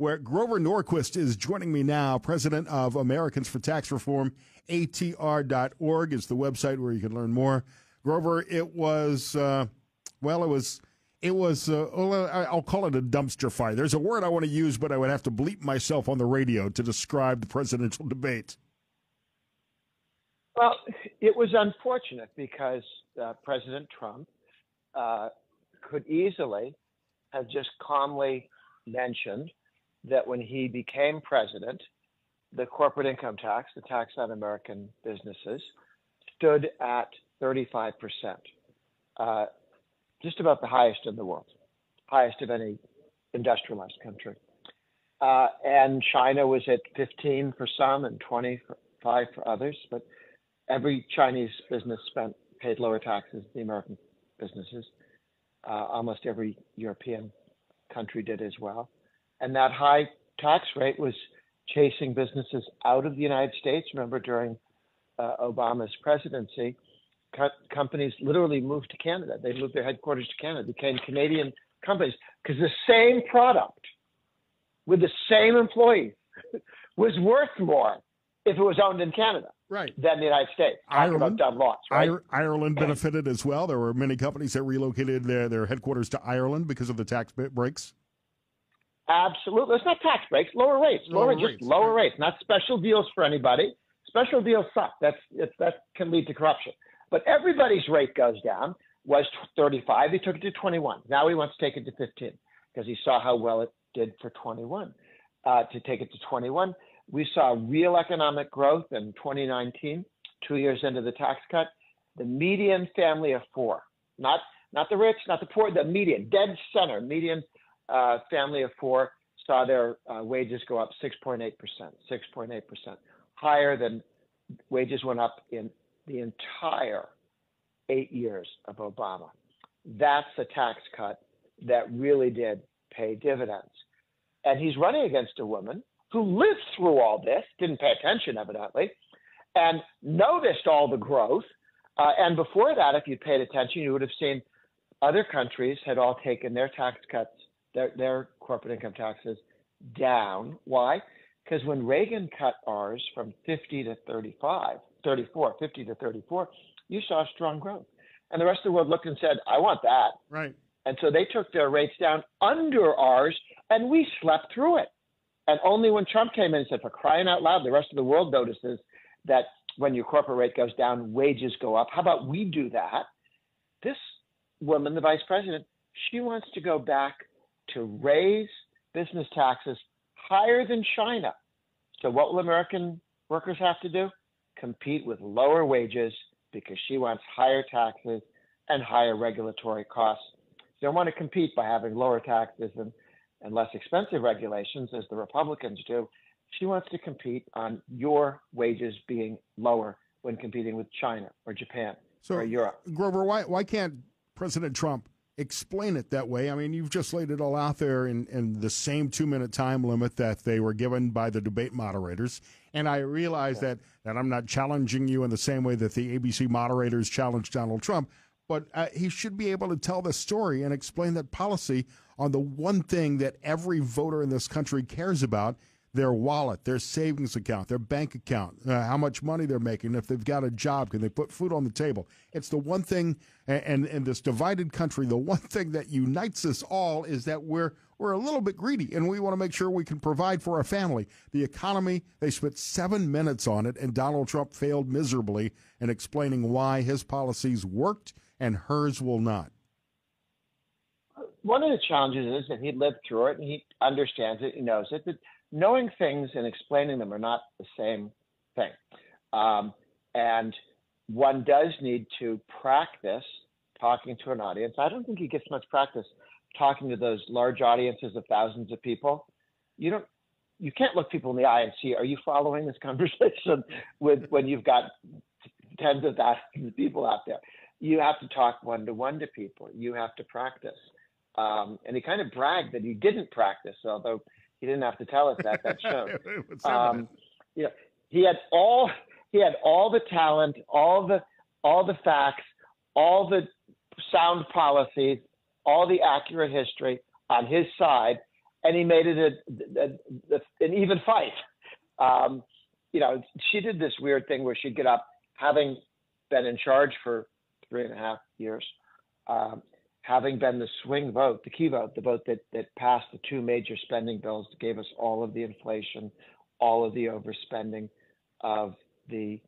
where Grover Norquist is joining me now, president of Americans for Tax Reform. ATR.org is the website where you can learn more. Grover, it was, I'll call it a dumpster fire. There's a word I want to use, but I would have to bleep myself on the radio to describe the presidential debate. Well, it was unfortunate because President Trump could easily have just calmly mentioned that when he became president, the corporate income tax, the tax on American businesses, stood at 35%, just about the highest in the world, highest of any industrialized country. And China was at 15 for some and 25 for others, but every Chinese business paid lower taxes than the American businesses. Almost every European country did as well. And that high tax rate was chasing businesses out of the United States. Remember, during Obama's presidency, companies literally moved to Canada. They moved their headquarters to Canada, became Canadian companies, because the same product with the same employees was worth more if it was owned in Canada than the United States. Talking about dumb laws, right? Ireland benefited as well. There were many companies that relocated their headquarters to Ireland because of the tax breaks. Absolutely. It's not tax breaks, lower rates. Lower rates, not special deals for anybody. Special deals suck. That can lead to corruption. But everybody's rate goes down. Was 35. He took it to 21. Now he wants to take it to 15 because he saw how well it did for 21. To take it to 21, we saw real economic growth in 2019, 2 years into the tax cut. The median family of four, not the rich, not the poor, the median, dead center, median family of four saw their wages go up 6.8%, higher than wages went up in the entire 8 years of Obama. That's a tax cut that really did pay dividends. And he's running against a woman who lived through all this, didn't pay attention evidently, and noticed all the growth. And before that, if you paid attention, you would have seen other countries had all taken their tax cuts, their corporate income taxes down. Why? Because when Reagan cut ours from 50 to 34, you saw strong growth. And the rest of the world looked and said, I want that. Right. And so they took their rates down under ours, and we slept through it. And only when Trump came in and said, for crying out loud, the rest of the world notices that when your corporate rate goes down, wages go up. How about we do that? This woman, the vice president, she wants to go back to raise business taxes higher than China. So what will American workers have to do? Compete with lower wages because she wants higher taxes and higher regulatory costs. They don't want to compete by having lower taxes and less expensive regulations, as the Republicans do. She wants to compete on your wages being lower when competing with China or Japan or Europe. Grover, why can't President Trump explain it that way? I mean, you've just laid it all out there in the same 2-minute time limit that they were given by the debate moderators. And I realize that I'm not challenging you in the same way that the ABC moderators challenged Donald Trump, but he should be able to tell the story and explain that policy on the one thing that every voter in this country cares about: their wallet, their savings account, their bank account, how much money they're making, if they've got a job, can they put food on the table? It's the one thing, and in this divided country, the one thing that unites us all is that we're a little bit greedy, and we want to make sure we can provide for our family. The economy, they spent 7 minutes on it, and Donald Trump failed miserably in explaining why his policies worked and hers will not. One of the challenges is that he lived through it, and he understands it, he knows it, but knowing things and explaining them are not the same thing. And one does need to practice talking to an audience. I don't think he gets much practice talking to those large audiences of thousands of people. You can't look people in the eye and see, are you following this conversation when you've got tens of thousands of people out there? You have to talk one-to-one to people. You have to practice. And he kind of bragged that he didn't practice, although he didn't have to tell us that. That showed. He had all the talent, all the facts, all the sound policies, all the accurate history on his side, and he made it an even fight. She did this weird thing where she'd get up, having been in charge for 3.5 years, having been the swing vote, the key vote, the vote that passed the two major spending bills, gave us all of the inflation, all of the overspending of the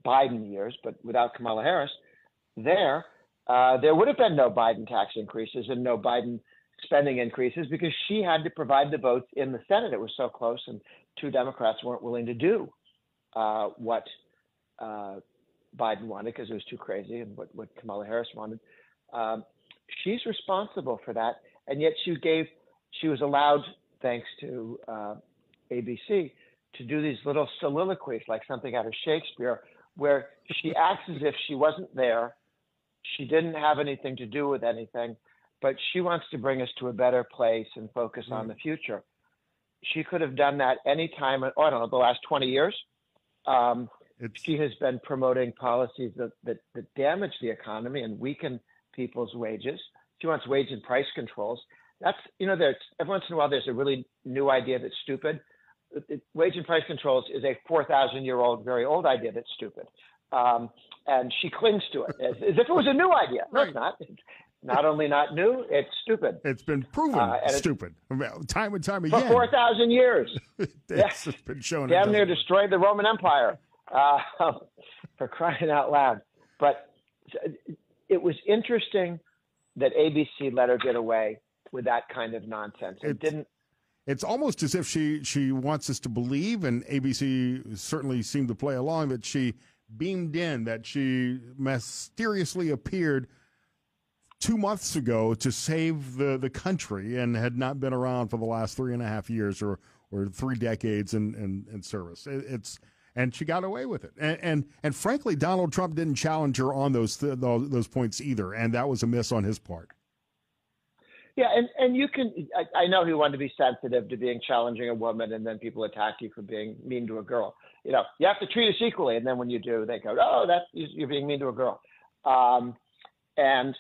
Biden years. But without Kamala Harris, there would have been no Biden tax increases and no Biden spending increases, because she had to provide the votes in the Senate. It was so close, and two Democrats weren't willing to do what Biden wanted because it was too crazy, and what Kamala Harris wanted. She's responsible for that, and yet she was allowed, thanks to ABC, to do these little soliloquies like something out of Shakespeare, where she acts as if she wasn't there, she didn't have anything to do with anything, but she wants to bring us to a better place and focus on the future. She could have done that any time, I don't know, the last 20 years. She has been promoting policies that damage the economy and weaken people's wages. She wants wage and price controls. That's, every once in a while there's a really new idea that's stupid. Wage and price controls is a 4,000-year-old, very old idea that's stupid. And she clings to it as if it was a new idea. No, it's not. It's not only not new, it's stupid. It's been proven stupid time and time again. For 4,000 years. It's been shown. Damn near destroyed the Roman Empire, for crying out loud. But it was interesting that ABC let her get away with that kind of nonsense. It's almost as if she wants us to believe, and ABC certainly seemed to play along, that she beamed in, that she mysteriously appeared 2 months ago to save the country and had not been around for the last 3.5 years or 3 decades in service. And she got away with it. And frankly, Donald Trump didn't challenge her on those points either, and that was a miss on his part. Yeah, and you can. I know he wanted to be sensitive to being challenging a woman, and then people attack you for being mean to a girl. You have to treat us equally, and then when you do, they go, "Oh, you're being mean to a girl." And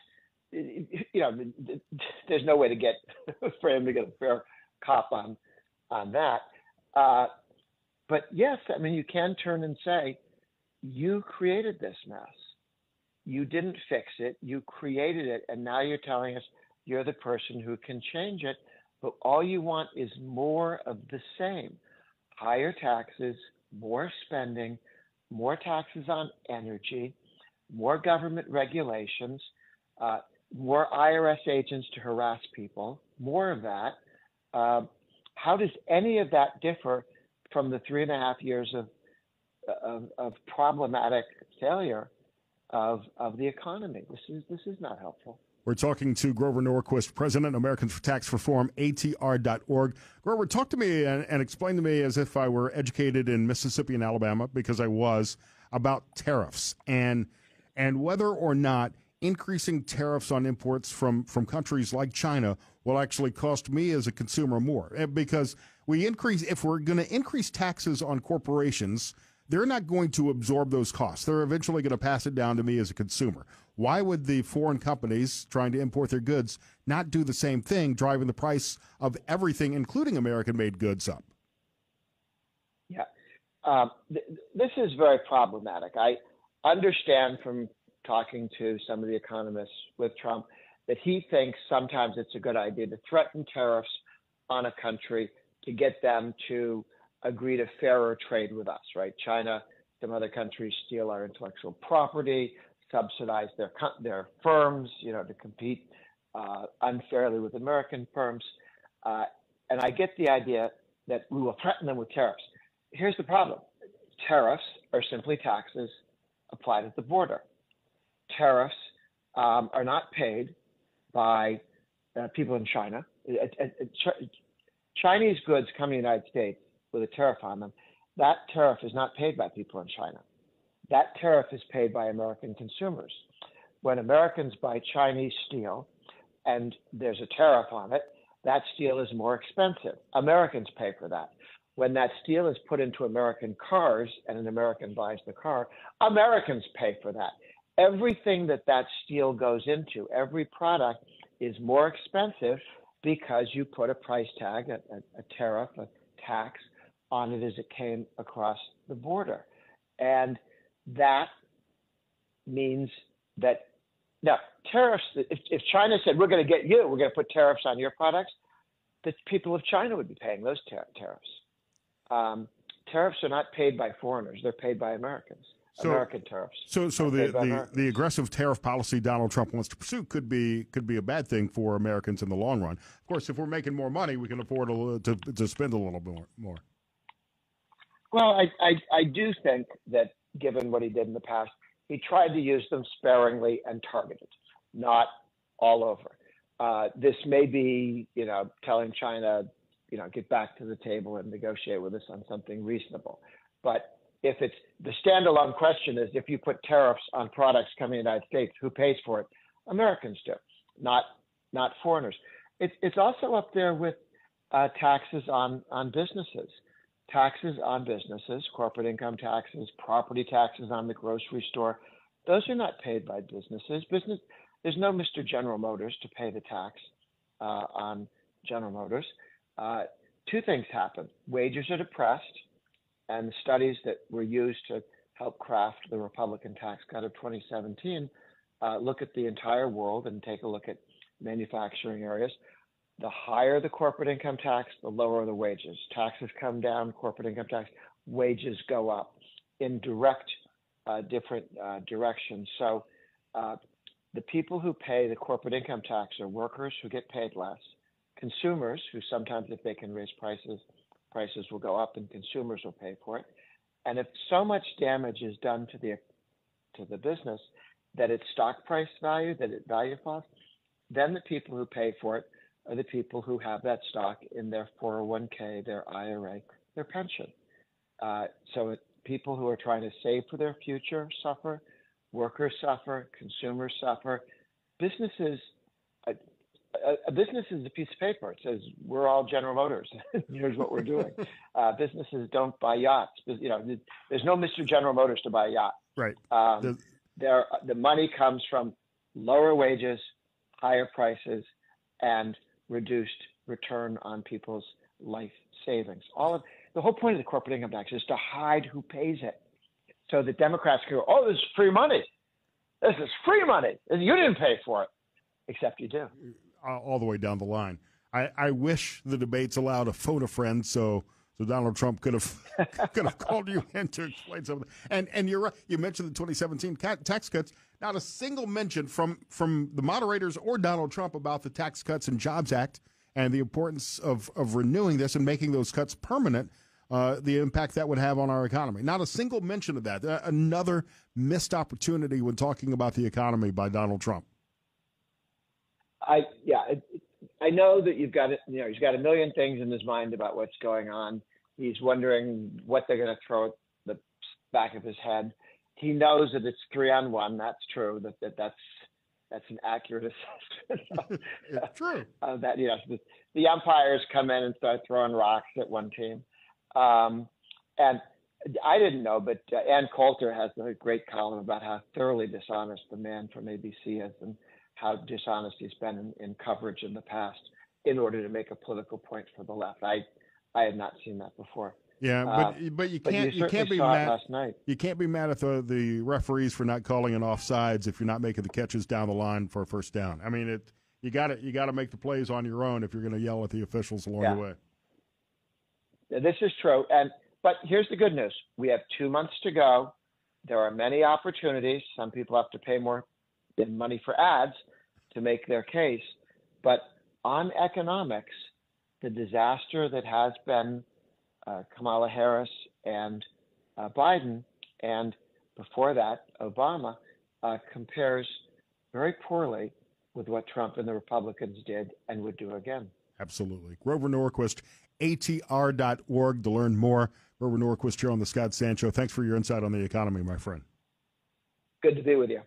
there's no way to get for him to get a fair cop on that. But yes, I mean, you can turn and say, you created this mess. You didn't fix it. You created it, and now you're telling us you're the person who can change it. But all you want is more of the same: higher taxes, more spending, more taxes on energy, more government regulations, more IRS agents to harass people, more of that. How does any of that differ from the 3.5 years of problematic failure of the economy? This is not helpful. We're talking to Grover Norquist, President, Americans for Tax Reform, ATR.org. Grover, talk to me and explain to me, as if I were educated in Mississippi and Alabama, because I was, about tariffs and whether or not increasing tariffs on imports from countries like China will actually cost me as a consumer more. Because if we're going to increase taxes on corporations, they're not going to absorb those costs. They're eventually going to pass it down to me as a consumer. Why would the foreign companies trying to import their goods not do the same thing, driving the price of everything, including American-made goods, up? Yeah. This is very problematic. I understand from talking to some of the economists with Trump that he thinks sometimes it's a good idea to threaten tariffs on a country to get them to agree to fairer trade with us, right? China, some other countries steal our intellectual property, subsidize their firms, to compete unfairly with American firms. And I get the idea that we will threaten them with tariffs. Here's the problem. Tariffs are simply taxes applied at the border. Tariffs are not paid by people in China. Chinese goods come to the United States with a tariff on them. That tariff is not paid by people in China. That tariff is paid by American consumers. When Americans buy Chinese steel and there's a tariff on it, that steel is more expensive. Americans pay for that. When that steel is put into American cars and an American buys the car, Americans pay for that. Everything that steel goes into, every product, is more expensive because you put a price tag, a tariff, a tax on it as it came across the border. And that means that now tariffs, if China said, we're going to get you, we're going to put tariffs on your products, the people of China would be paying those tariffs. Tariffs are not paid by foreigners; they're paid by Americans. American tariffs. So the aggressive tariff policy Donald Trump wants to pursue could be a bad thing for Americans in the long run. Of course, if we're making more money, we can afford to spend a little bit more. Well, I do think that given what he did in the past, he tried to use them sparingly and targeted, not all over. This may be, telling China, get back to the table and negotiate with us on something reasonable. But if it's the standalone question is if you put tariffs on products coming to the United States, who pays for it? Americans do, not foreigners. It's also up there with taxes on businesses. Taxes on businesses, corporate income taxes, property taxes on the grocery store. Those are not paid by businesses. There's no Mr. General Motors to pay the tax on General Motors. Two things happen. Wages are depressed, and the studies that were used to help craft the Republican tax cut of 2017 look at the entire world and take a look at manufacturing areas. The higher the corporate income tax, the lower the wages. Taxes come down, corporate income tax, wages go up in different directions. So the people who pay the corporate income tax are workers who get paid less, consumers who sometimes, if they can raise prices will go up and consumers will pay for it. And if so much damage is done to the business that its stock price value, that its value falls, then the people who pay for it are the people who have that stock in their 401k, their IRA, their pension. So people who are trying to save for their future suffer, workers suffer, consumers suffer. Businesses, a business is a piece of paper. It says, we're all General Motors. Here's what we're doing. Businesses don't buy yachts. There's no Mr. General Motors to buy a yacht. Right. The money comes from lower wages, higher prices, and reduced return on people's life savings. The whole point of the corporate income tax is to hide who pays it. So the Democrats can go, oh, this is free money. This is free money. You didn't pay for it, except you do. All the way down the line. I wish the debates allowed a phone a friend so Donald Trump could have called you in to explain something. And you're right. You mentioned the 2017 tax cuts. Not a single mention from the moderators or Donald Trump about the Tax Cuts and Jobs Act and the importance of renewing this and making those cuts permanent, the impact that would have on our economy. Not a single mention of that. Another missed opportunity when talking about the economy by Donald Trump. I know that he's got a million things in his mind about what's going on. He's wondering what they're going to throw at the back of his head. He knows that it's 3-on-1. That's true. That's an accurate assessment. It's true. That the umpires come in and start throwing rocks at one team. And I didn't know, but Ann Coulter has a great column about how thoroughly dishonest the man from ABC is and how dishonest he's been in coverage in the past in order to make a political point for the left. I had not seen that before. Yeah, but you can't be mad last night. You can't be mad at the referees for not calling an offsides if you're not making the catches down the line for a first down. I mean, you got to make the plays on your own if you're going to yell at the officials along the way. This is true, but here's the good news: we have 2 months to go. There are many opportunities. Some people have to pay more money for ads to make their case, but on economics, the disaster that has been Kamala Harris and Biden, and before that, Obama, compares very poorly with what Trump and the Republicans did and would do again. Absolutely. Grover Norquist, ATR.org to learn more. Grover Norquist here on the Scott Sancho. Thanks for your insight on the economy, my friend. Good to be with you.